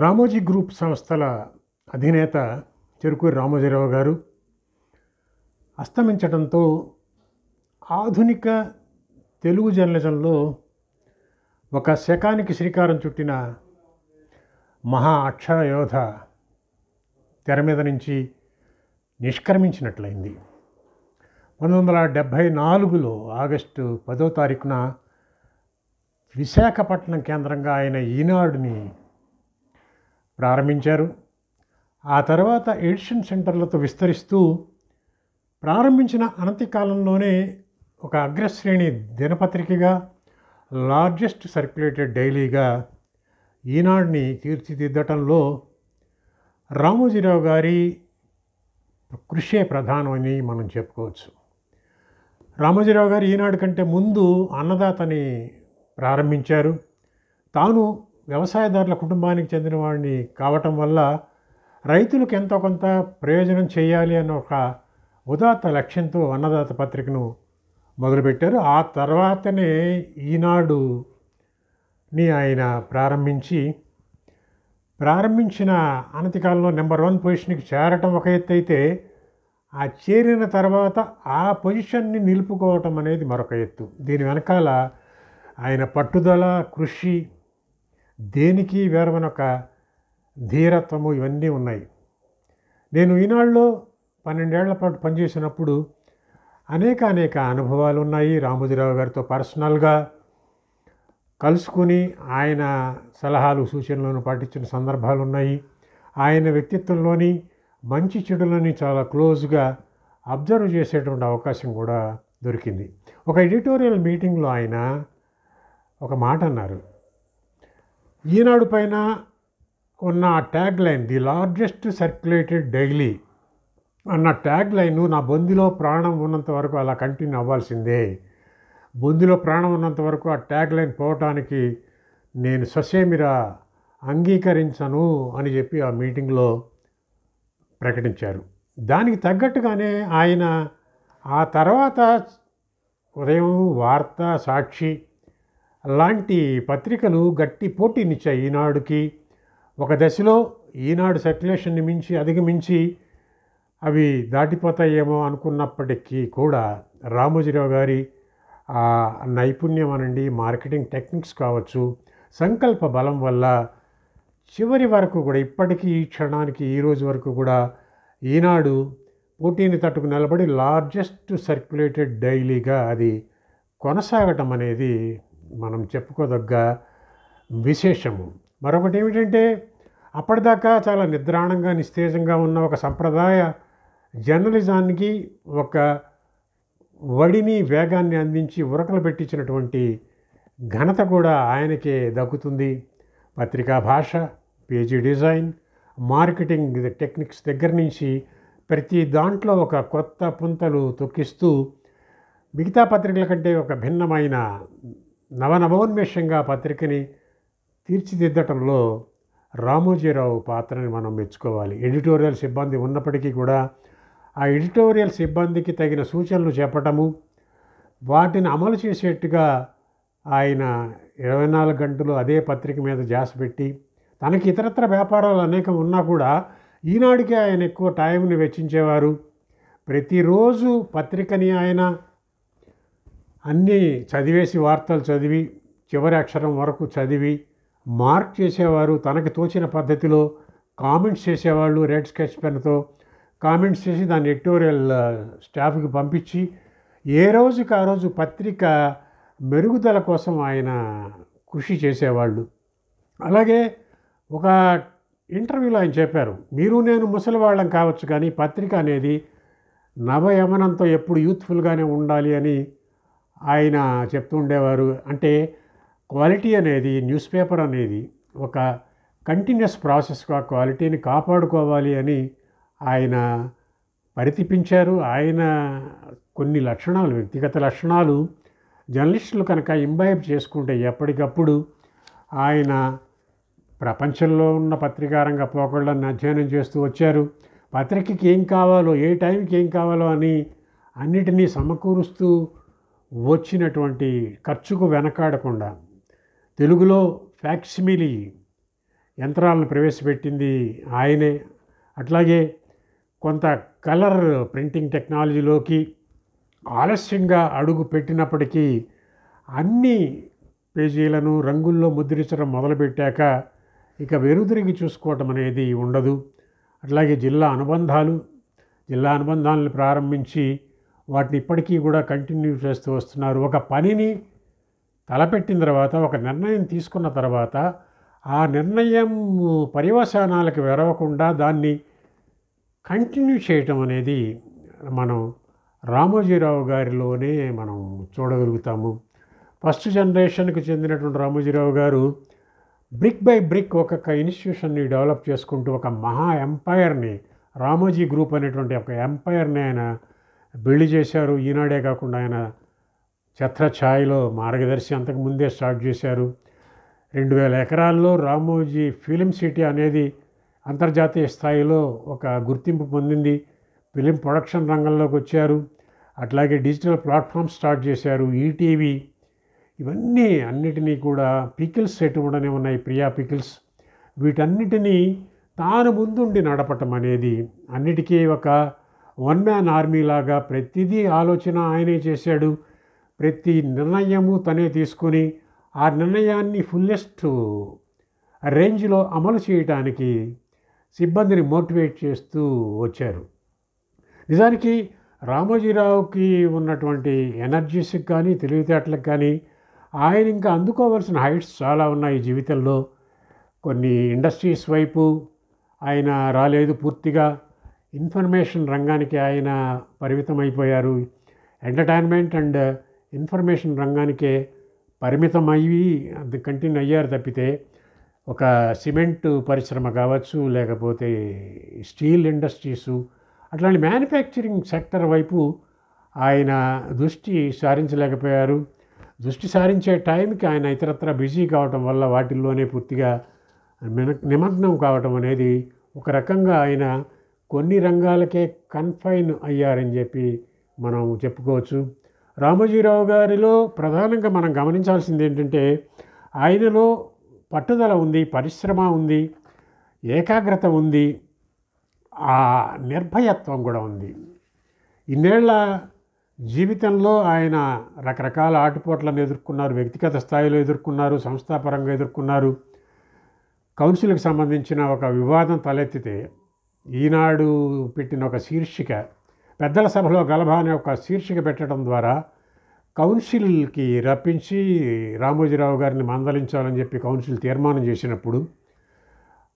Ramoji group సంస్థల అధినేత చెరుకూరి రామోజీరావు గారు అస్తమించడంతో ఆధునిక తెలుగు జర్నలిజంలో ఒక శకానికి శ్రీకారం చుట్టిన మహా అక్షర యోధ తెర మీద నుంచి నిష్క్రమించినట్లయింది. 1974లో ఆగస్టు 10వ తారీఖున విశాఖపట్నం కేంద్రంగా ఆయన ఈనాడుని ప్రారంభించారు. ఆ తర్వాత ఎడిషన్ సెంటర్లతో విస్తరిస్తూ ప్రారంభించిన అనతి కాలంలోనే ఒక అగ్రశ్రేణి దినపత్రికగా, లార్జెస్ట్ సర్క్యులేటెడ్ డైలీగా ఈనాడుని తీర్చిదిద్దటంలో రామోజీరావు గారి కృషే ప్రధానమని మనం చెప్పుకోవచ్చు. రామోజీరావు గారు ఈనాడు కంటే ముందు అన్నదాతని ప్రారంభించారు. తాను వ్యవసాయదారుల కుటుంబానికి చెందిన వాడిని కావటం వల్ల రైతులకు ఎంతో కొంత ప్రయోజనం చేయాలి అన్న ఒక ఉదాత్త లక్ష్యంతో అన్నదాత పత్రికను మొదలుపెట్టారు. ఆ తర్వాతనే ఈనాడుని ఆయన ప్రారంభించిన అనతి కాలంలో నెంబర్ 1 పొజిషన్కి చేరటం ఒక ఎత్తు అయితే, ఆ చేరిన తర్వాత ఆ పొజిషన్ని నిలుపుకోవటం అనేది మరొక ఎత్తు. దీని వెనకాల ఆయన పట్టుదల, కృషి, దేనికి వేరవని ఒక ధీరత్వము ఇవన్నీ ఉన్నాయి. నేను ఈనాడులో 12 ఏళ్ల పాటు పనిచేసినప్పుడు అనేక అనుభవాలు ఉన్నాయి. రామోజీరావు గారితో పర్సనల్గా కలుసుకుని ఆయన సలహాలు సూచనలను పాటించిన సందర్భాలు ఉన్నాయి. ఆయన వ్యక్తిత్వంలోని మంచి చెడులని చాలా క్లోజ్గా అబ్జర్వ్ చేసేటువంటి అవకాశం కూడా దొరికింది. ఒక ఎడిటోరియల్ మీటింగ్లో ఆయన ఒక మాట అన్నారు. ఈనాడు పైన ఉన్న ఆ tag line, the largest circulated daily అన్న ట్యాగ్ లైను నా బొందిలో ప్రాణం ఉన్నంత వరకు అలా కంటిన్యూ అవ్వాల్సిందే. బొందిలో ప్రాణం ఉన్నంత వరకు ఆ ట్యాగ్ లైన్ పోవటానికి నేను ససేమిరా అంగీకరించను అని చెప్పి ఆ మీటింగ్లో ప్రకటించారు. దానికి తగ్గట్టుగానే ఆయన ఆ తర్వాత ఉదయం, వార్త, సాక్షి లాంటి పత్రికలు గట్టి పోటీనిచ్చాయి ఈనాడుకి. ఒక దశలో ఈనాడు సర్క్యులేషన్ని అధిగమించి అవి దాటిపోతాయేమో అనుకున్నప్పటికీ కూడా రామోజీరావు గారి ఆ నైపుణ్యం అనండి, మార్కెటింగ్ టెక్నిక్స్ కావచ్చు, సంకల్ప బలం వల్ల చివరి వరకు కూడా ఇప్పటికీ ఈ క్షణానికి ఈ రోజు వరకు కూడా ఈనాడు పోటీని తట్టుకు నిలబడి లార్జెస్ట్ సర్క్యులేటెడ్ డైలీగా అది కొనసాగటం అనేది మనం చెప్పుకోదగ్గ విశేషము. మరొకటి ఏమిటంటే, అప్పటిదాకా చాలా నిద్రాణంగా నిస్తేజంగా ఉన్న ఒక సంప్రదాయ జర్నలిజానికి ఒక వడిని, వేగాన్ని అందించి ఉరకలు పెట్టించినటువంటి ఘనత కూడా ఆయనకే దక్కుతుంది. పత్రికా భాష, పేజీ డిజైన్, మార్కెటింగ్ టెక్నిక్స్ దగ్గర నుంచి ప్రతి దాంట్లో ఒక కొత్త పుంతలు తొక్కిస్తూ మిగతా పత్రికల కంటే ఒక భిన్నమైన నవనవోన్మేషంగా పత్రికని తీర్చిదిద్దటంలో రామోజీరావు పాత్రని మనం మెచ్చుకోవాలి. ఎడిటోరియల్ సిబ్బంది ఉన్నప్పటికీ కూడా ఆ ఎడిటోరియల్ సిబ్బందికి తగిన సూచనలు చెప్పటము, వాటిని అమలు చేసేట్టుగా ఆయన 24 గంటలు అదే పత్రిక మీద ధ్యాస పెట్టి, తనకి ఇతరత్ర వ్యాపారాలు అనేకం ఉన్నా కూడా ఈనాడికే ఆయన ఎక్కువ టైంని వెచ్చించేవారు. ప్రతిరోజు పత్రికని ఆయన అన్నీ చదివేసి, వార్తలు చదివి చివరి అక్షరం వరకు చదివి మార్క్ చేసేవారు. తనకి తోచిన పద్ధతిలో కామెంట్స్ చేసేవాళ్ళు. రెడ్ స్కెచ్ పెన్తో కామెంట్స్ చేసి దాన్ని ఎడిటోరియల్ స్టాఫ్కి పంపించి ఏ రోజుకి ఆ రోజు పత్రిక మెరుగుదల కోసం ఆయన కృషి చేసేవాళ్ళు. అలాగే ఒక ఇంటర్వ్యూలో ఆయన చెప్పారు, మీరు నేను ముసలివాళ్ళం కావచ్చు కానీ పత్రిక అనేది నవయమనంతో ఎప్పుడు యూత్ఫుల్గానే ఉండాలి అని ఆయన చెప్తూ ఉండేవారు. అంటే క్వాలిటీ అనేది, న్యూస్ పేపర్ అనేది ఒక కంటిన్యూస్ ప్రాసెస్గా క్వాలిటీని కాపాడుకోవాలి అని ఆయన పరితపించారు. ఆయన కొన్ని లక్షణాలు, వ్యక్తిగత లక్షణాలు జర్నలిస్టులు కనుక ఇంబైబ్ చేసుకుంటే ఎప్పటికప్పుడు ఆయన ప్రపంచంలో ఉన్న పత్రికారంగ పోకళ్ళని అధ్యయనం చేస్తూ వచ్చారు. పత్రికకి ఏం కావాలో, ఏ టైంకి ఏం కావాలో అని అన్నిటినీ సమకూరుస్తూ వచ్చినటువంటి, ఖర్చుకు వెనకాడకుండా తెలుగులో ఫ్యాక్సిమిలీ యంత్రాలను ప్రవేశపెట్టింది ఆయనే. అట్లాగే కొంత కలర్ ప్రింటింగ్ టెక్నాలజీలోకి ఆలస్యంగా అడుగు పెట్టినప్పటికీ అన్ని పేజీలను రంగుల్లో ముద్రించడం మొదలుపెట్టాక ఇక వెనుదిరిగి చూసుకోవటం అనేది ఉండదు. అట్లాగే జిల్లా అనుబంధాలను ప్రారంభించి వాటిని ఇప్పటికీ కూడా కంటిన్యూ చేస్తూ వస్తున్నారు. ఒక పనిని తలపెట్టిన తర్వాత, ఒక నిర్ణయం తీసుకున్న తర్వాత ఆ నిర్ణయం పర్యవసానాలకు వెరవకుండా దాన్ని కంటిన్యూ చేయటం అనేది మనం రామోజీరావు గారిలోనే మనం చూడగలుగుతాము. ఫస్ట్ జనరేషన్కి చెందినటువంటి రామోజీరావు గారు బ్రిక్ బై బ్రిక్ ఒక్కొక్క ఇన్స్టిట్యూషన్ని డెవలప్ చేసుకుంటూ ఒక మహా ఎంపైర్ని, రామోజీ గ్రూప్ అనేటువంటి ఒక ఎంపైర్ని ఆయన బిల్డ్ చేశారు. ఈనాడే కాకుండా ఆయన ఛత్రఛాయలో మార్గదర్శి అంతకుముందే స్టార్ట్ చేశారు. 2000 ఎకరాల్లో రామోజీ ఫిలిం సిటీ అనేది అంతర్జాతీయ స్థాయిలో ఒక గుర్తింపు పొందింది. ఫిలిం ప్రొడక్షన్ రంగంలోకి వచ్చారు. అట్లాగే డిజిటల్ ప్లాట్ఫామ్ స్టార్ట్ చేశారు, ఈటీవీ. ఇవన్నీ అన్నిటినీ కూడా పికిల్స్ ఎటువంటినే ఉన్నాయి, ప్రియా పికిల్స్. వీటన్నిటినీ తాను ముందుండి నడపటం అనేది, అన్నిటికీ ఒక వన్ మ్యాన్ ఆర్మీ లాగా ప్రతిదీ ఆలోచన ఆయనే చేశాడు. ప్రతి నిర్ణయము తనే తీసుకొని ఆ నిర్ణయాన్ని ఫుల్లెస్ట్ రేంజ్లో అమలు చేయటానికి సిబ్బందిని మోటివేట్ చేస్తూ వచ్చారు. నిజానికి రామోజీరావుకి ఉన్నటువంటి ఎనర్జీస్కి కానీ తెలివితేటలకు కానీ ఆయన ఇంకా అందుకోవాల్సిన హైట్స్ చాలా ఉన్నాయి జీవితంలో. కొన్ని ఇండస్ట్రీస్ వైపు ఆయన రాలేదు, పూర్తిగా ఇన్ఫర్మేషన్ రంగానికి ఆయన పరిమితం అయిపోయారు. ఎంటర్టైన్మెంట్ అండ్ ఇన్ఫర్మేషన్ రంగానికే పరిమితం అయ్యి అది కంటిన్యూ అయ్యారు తప్పితే ఒక సిమెంట్ పరిశ్రమ కావచ్చు, లేకపోతే స్టీల్ ఇండస్ట్రీసు, అట్లాంటి మ్యానుఫ్యాక్చరింగ్ సెక్టర్ వైపు ఆయన దృష్టి సారించలేకపోయారు. దృష్టి సారించే టైంకి ఆయన ఇతరత్ర బిజీ కావటం వల్ల వాటిల్లోనే పూర్తిగా నిమగ్నం కావటం అనేది ఒక రకంగా ఆయన కొన్ని రంగాలకే కన్ఫైన్ అయ్యారని చెప్పి మనం చెప్పుకోవచ్చు. రామోజీరావు గారిలో ప్రధానంగా మనం గమనించాల్సింది ఏంటంటే ఆయనలో పట్టుదల ఉంది, పరిశ్రమ ఉంది, ఏకాగ్రత ఉంది, ఆ నిర్భయత్వం కూడా ఉంది. ఇన్నేళ్ల జీవితంలో ఆయన రకరకాల ఆటుపోట్లను ఎదుర్కొన్నారు, వ్యక్తిగత స్థాయిలో ఎదుర్కొన్నారు, సంస్థాపరంగా ఎదుర్కొన్నారు. కౌన్సిల్కి సంబంధించిన ఒక వివాదం తలెత్తితే ఈనాడు పెట్టిన ఒక శీర్షిక, పెద్దల సభలో గలభా అనే ఒక శీర్షిక పెట్టడం ద్వారా కౌన్సిల్కి రప్పించి రామోజీరావు గారిని మందలించాలని చెప్పి కౌన్సిల్ తీర్మానం చేసినప్పుడు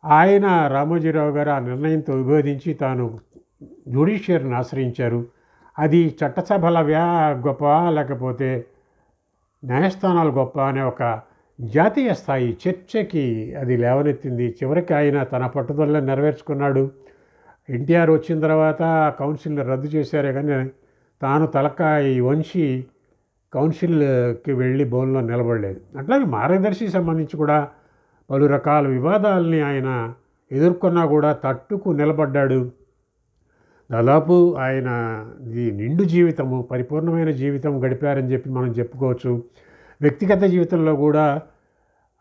ఆయన రామోజీరావు గారు ఆ నిర్ణయంతో విభేదించి తాను జ్యుడిషియరీని ఆశ్రయించారు. అది చట్టసభల గొప్ప లేకపోతే న్యాయస్థానాలు గొప్ప అనే ఒక జాతీయ స్థాయి చర్చకి అది లేవనెత్తింది. చివరికి ఆయన తన పట్టుదల నెరవేర్చుకున్నాడు. ఎన్టీఆర్ వచ్చిన తర్వాత కౌన్సిల్ని రద్దు చేశారే కానీ తాను తలకాయ వంచి కౌన్సిల్కి వెళ్ళి బోన్లో నిలబడలేదు. అట్లాగే మార్గదర్శికి సంబంధించి కూడా పలు రకాల వివాదాలని ఆయన ఎదుర్కొన్నా కూడా తట్టుకు నిలబడ్డాడు. దాదాపు ఆయన ఈ నిండు జీవితము, పరిపూర్ణమైన జీవితం గడిపారని చెప్పి మనం చెప్పుకోవచ్చు. వ్యక్తిగత జీవితంలో కూడా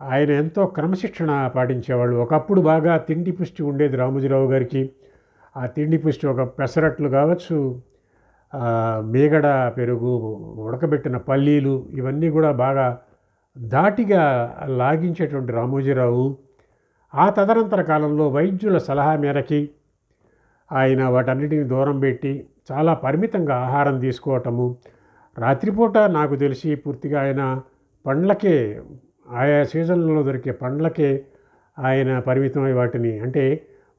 ఆయన ఎంతో క్రమశిక్షణ పాటించేవాళ్ళు. ఒకప్పుడు బాగా తిండి పుష్టి ఉండేది రామోజీరావు గారికి. ఆ తిండి పుష్టి ఒక పెసరట్లు కావచ్చు, మీగడ పెరుగు, ఉడకబెట్టిన పల్లీలు, ఇవన్నీ కూడా బాగా ధాటిగా లాగించేటువంటి రామోజీరావు ఆ తదనంతర కాలంలో వైద్యుల సలహా మేరకి ఆయన వాటన్నిటిని దూరం పెట్టి చాలా పరిమితంగా ఆహారం తీసుకోవటము. రాత్రిపూట నాకు తెలిసి పూర్తిగా ఆయన పండ్లకే, ఆయా సీజన్లలో దొరికే పండ్లకే ఆయన పరిమితమై వాటిని, అంటే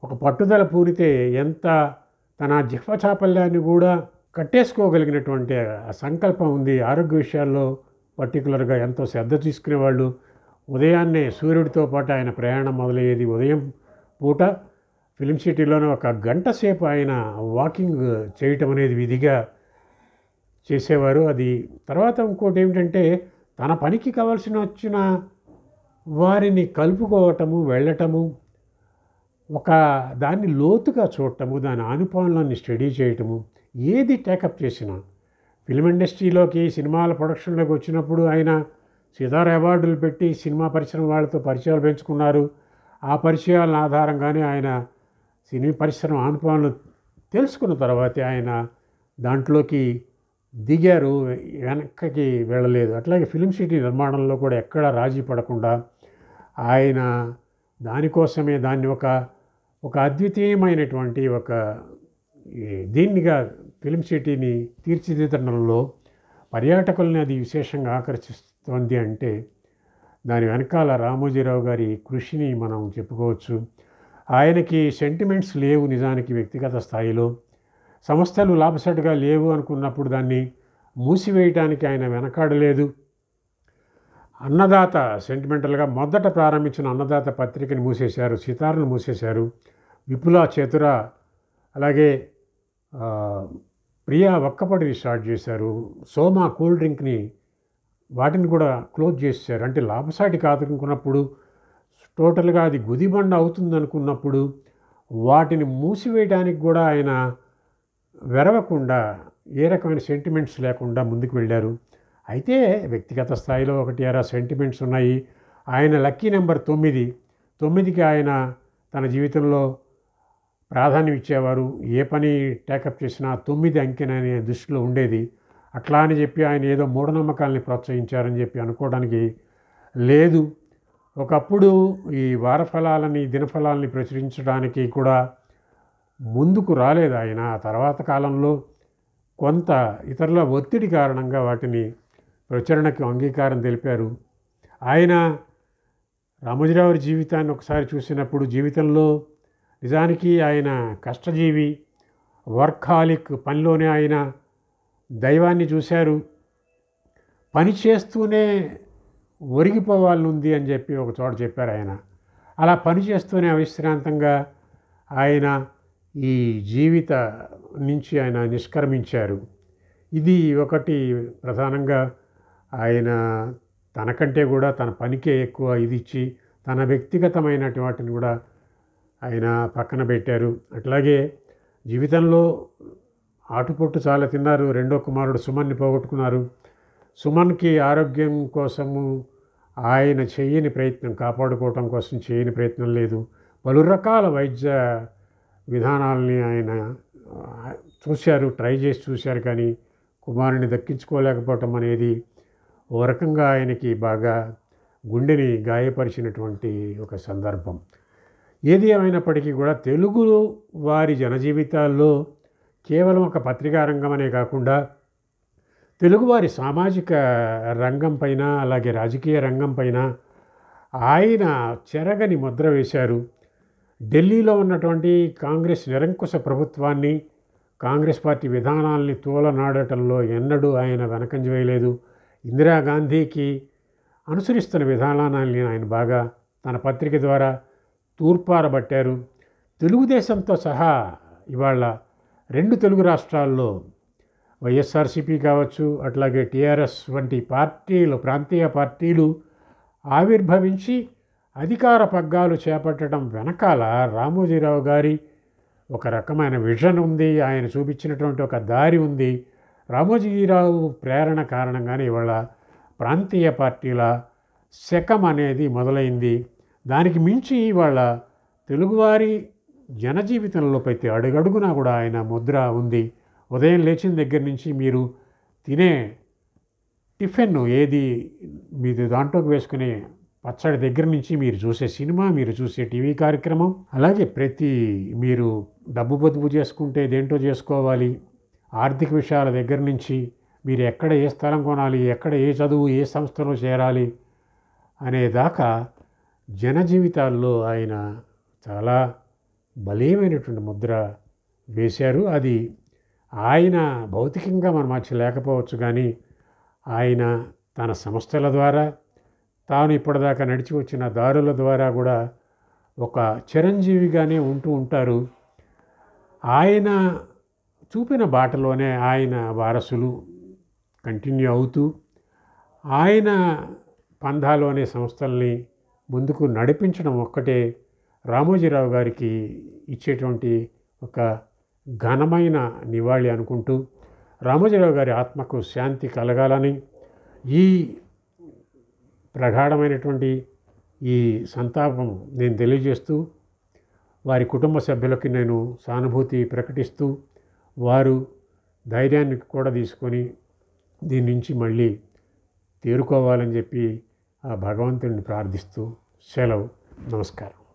ఒక పట్టుదల పూరితే ఎంత తన జిహ్వ చాపల్యాన్ని కూడా కట్టేసుకోగలిగినటువంటి ఆ సంకల్పం ఉంది. ఆరోగ్య విషయాల్లో పర్టికులర్గా ఎంతో శ్రద్ధ తీసుకునేవాళ్ళు. ఉదయాన్నే సూర్యుడితో పాటు ఆయన ప్రయాణం మొదలయ్యేది. ఉదయం పూట ఫిలిం సిటీలోనే ఒక గంట సేపు ఆయన వాకింగ్ చేయటం అనేది విధిగా చేసేవారు. అది తర్వాత ఇంకోటి ఏమిటంటే తన పనికి కావాల్సిన వచ్చిన వారిని కలుపుకోవటము, వెళ్ళటము, ఒక దాన్ని లోతుగా చూడటము, దాని ఆనుపానులన్నీ స్టడీ చేయటము, ఏది టేకప్ చేసినా ఫిల్మ్ ఇండస్ట్రీలోకి సినిమాల ప్రొడక్షన్లోకి వచ్చినప్పుడు ఆయన సితారా అవార్డులు పెట్టి సినిమా పరిశ్రమ వాళ్ళతో పరిచయాలు పెంచుకున్నారు. ఆ పరిచయాల ఆధారంగానే ఆయన సినీ పరిశ్రమ అనుభవాలను తెలుసుకున్న తర్వాతే ఆయన దాంట్లోకి దిగారు, వెనక్కి వెళ్ళలేదు. అట్లాగే ఫిలిం సిటీ నిర్మాణంలో కూడా ఎక్కడా రాజీ పడకుండా ఆయన దానికోసమే దాన్ని ఒక అద్వితీయమైనటువంటి దీన్నిగా ఫిలిం సిటీని తీర్చిదిద్దడంలో పర్యాటకుల్ని అది విశేషంగా ఆకర్షిస్తోంది అంటే దాని వెనకాల రామోజీరావు గారి కృషిని మనం చెప్పుకోవచ్చు. ఆయనకి సెంటిమెంట్స్ లేవు నిజానికి వ్యక్తిగత స్థాయిలో. సంస్థలు లాభసాటిగా లేవు అనుకున్నప్పుడు దాన్ని మూసివేయటానికి ఆయన వెనకాడలేదు. అన్నదాత సెంటిమెంటల్గా మొదట ప్రారంభించిన అన్నదాత పత్రికని మూసేశారు, సితార్ను మూసేశారు. విపుల చతుర అలాగే ప్రియా ఒక్కపడిని స్టార్ట్ చేశారు. సోమా కూల్ డ్రింక్ని వాటిని కూడా క్లోజ్ చేశారు. అంటే లాభసాటి కాదనుకున్నప్పుడు, టోటల్గా అది గుదిబండ అవుతుంది అనుకున్నప్పుడు వాటిని మూసివేయడానికి కూడా ఆయన వెరవకుండా, ఏ రకమైన సెంటిమెంట్స్ లేకుండా ముందుకు వెళ్ళారు. అయితే వ్యక్తిగత స్థాయిలో ఒకటి అరా సెంటిమెంట్స్ ఉన్నాయి. ఆయన లక్కీ నెంబర్ 9కి ఆయన తన జీవితంలో ప్రాధాన్యం ఇచ్చేవారు. ఏ పని టేకప్ చేసినా 9 అంకెననే దృష్టిలో ఉండేది. అట్లా అని చెప్పి ఆయన ఏదో మూఢనమ్మకాలని ప్రోత్సహించారని చెప్పి అనుకోవడానికి లేదు. ఒకప్పుడు ఈ వారఫలాలని, దినఫలాలని ప్రచురించడానికి కూడా ముందుకు రాలేదు ఆయన. ఆ తర్వాత కాలంలో కొంత ఇతరుల ఒత్తిడి కారణంగా వాటిని ప్రచురణకు అంగీకారం తెలిపారు. ఆయన రామోజీరావు జీవితాన్ని ఒకసారి చూసినప్పుడు జీవితంలో నిజానికి ఆయన కష్టజీవి, వర్కాలిక్, పనిలోనే ఆయన దైవాన్ని చూశారు. పని చేస్తూనే ఒరిగిపోవాలనుంది అని చెప్పి ఒక చోట చెప్పారు ఆయన. అలా పని చేస్తూనే అవిశ్రాంతంగా ఆయన ఈ జీవిత నుంచి ఆయన నిష్క్రమించారు. ఇది ఒకటి ప్రధానంగా ఆయన తనకంటే కూడా తన పనికే ఎక్కువ ఇది ఇచ్చి తన వ్యక్తిగతమైనటువంటి వాటిని కూడా ఆయన పక్కన పెట్టారు. అట్లాగే జీవితంలో ఆటుపోట్టు చాలా తిన్నారు. రెండో కుమారుడు సుమన్ని పోగొట్టుకున్నారు. సుమన్కి ఆరోగ్యం కోసము ఆయన చేయని ప్రయత్నం, కాపాడుకోవటం కోసం చేయని ప్రయత్నం లేదు. పలు రకాల వైద్య విధానాలని ఆయన చూశారు, ట్రై చేసి చూశారు. కానీ కుమారుని దక్కించుకోలేకపోవటం అనేది ఓ రకంగా ఆయనకి బాగా గుండెని గాయపరిచినటువంటి ఒక సందర్భం. ఏది ఏమైనప్పటికీ కూడా తెలుగు వారి జనజీవితాల్లో కేవలం ఒక పత్రికా రంగమనే కాకుండా తెలుగువారి సామాజిక రంగం పైన, అలాగే రాజకీయ రంగం పైన ఆయన చెరగని ముద్ర వేశారు. ఢిల్లీలో ఉన్నటువంటి కాంగ్రెస్ నిరంకుశ ప్రభుత్వాన్ని, కాంగ్రెస్ పార్టీ విధానాల్ని తూలనాడటంలో ఎన్నడూ ఆయన వెనకంజ వేయలేదు. ఇందిరాగాంధీకి అనుసరిస్తున్న విధానాన్ని ఆయన బాగా తన పత్రిక ద్వారా తూర్పారబట్టారు. తెలుగుదేశంతో సహా ఇవాళ 2 తెలుగు రాష్ట్రాల్లో వైఎస్ఆర్సీపీ కావచ్చు, అట్లాగే టీఆర్ఎస్ వంటి పార్టీలు, ప్రాంతీయ పార్టీలు ఆవిర్భవించి అధికార పగ్గాలు చేపట్టడం వెనకాల రామోజీరావు గారి ఒక రకమైన విజన్ ఉంది. ఆయన చూపించినటువంటి ఒక దారి ఉంది. రామోజీరావు ప్రేరణ కారణంగానే ఇవాళ ప్రాంతీయ పార్టీల శకం అనేది మొదలైంది. దానికి మించి ఇవాళ తెలుగువారి జనజీవితంలో ప్రతి అడుగడుగునా కూడా ఆయన ముద్ర ఉంది. ఉదయం లేచిన దగ్గర నుంచి మీరు తినే టిఫిన్ ఏది, మీరు దాంట్లోకి వేసుకునే పచ్చడి దగ్గర నుంచి మీరు చూసే సినిమా, మీరు చూసే టీవీ కార్యక్రమం, అలాగే మీరు డబ్బు పొదుపు చేసుకుంటే దేంటో చేసుకోవాలి, ఆర్థిక విషయాల దగ్గర నుంచి మీరు ఎక్కడ ఏ స్థలం కొనాలి, ఎక్కడ ఏ చదువు, ఏ సంస్థలో చేరాలి అనేదాకా జనజీవితాల్లో ఆయన చాలా బలీయమైనటువంటి ముద్ర వేశారు. అది ఆయన భౌతికంగా మన మధ్య లేకపోవచ్చు, కానీ ఆయన తన సంస్థల ద్వారా, తాను ఇప్పటిదాకా నడిచి వచ్చిన దారుల ద్వారా కూడా ఒక చిరంజీవిగానే ఉంటూ ఉంటారు. ఆయన చూపిన బాటలోనే ఆయన వారసులు కంటిన్యూ అవుతూ ఆయన పంధాలోనే సంస్థల్ని ముందుకు నడిపించడం ఒక్కటే రామోజీరావు గారికి ఇచ్చేటువంటి ఒక ఘనమైన నివాళి అనుకుంటూ, రామోజీరావు గారి ఆత్మకు శాంతి కలగాలని, ఈ ప్రగాఢమైనటువంటి ఈ సంతాపం నేను తెలియజేస్తూ వారి కుటుంబ సభ్యులకి నేను సానుభూతి ప్రకటిస్తూ వారు ధైర్యాన్ని కూడా తీసుకొని దీని నుంచి మళ్ళీ తేరుకోవాలని చెప్పి ఆ భగవంతుడిని ప్రార్థిస్తూ సెలవు. నమస్కారం.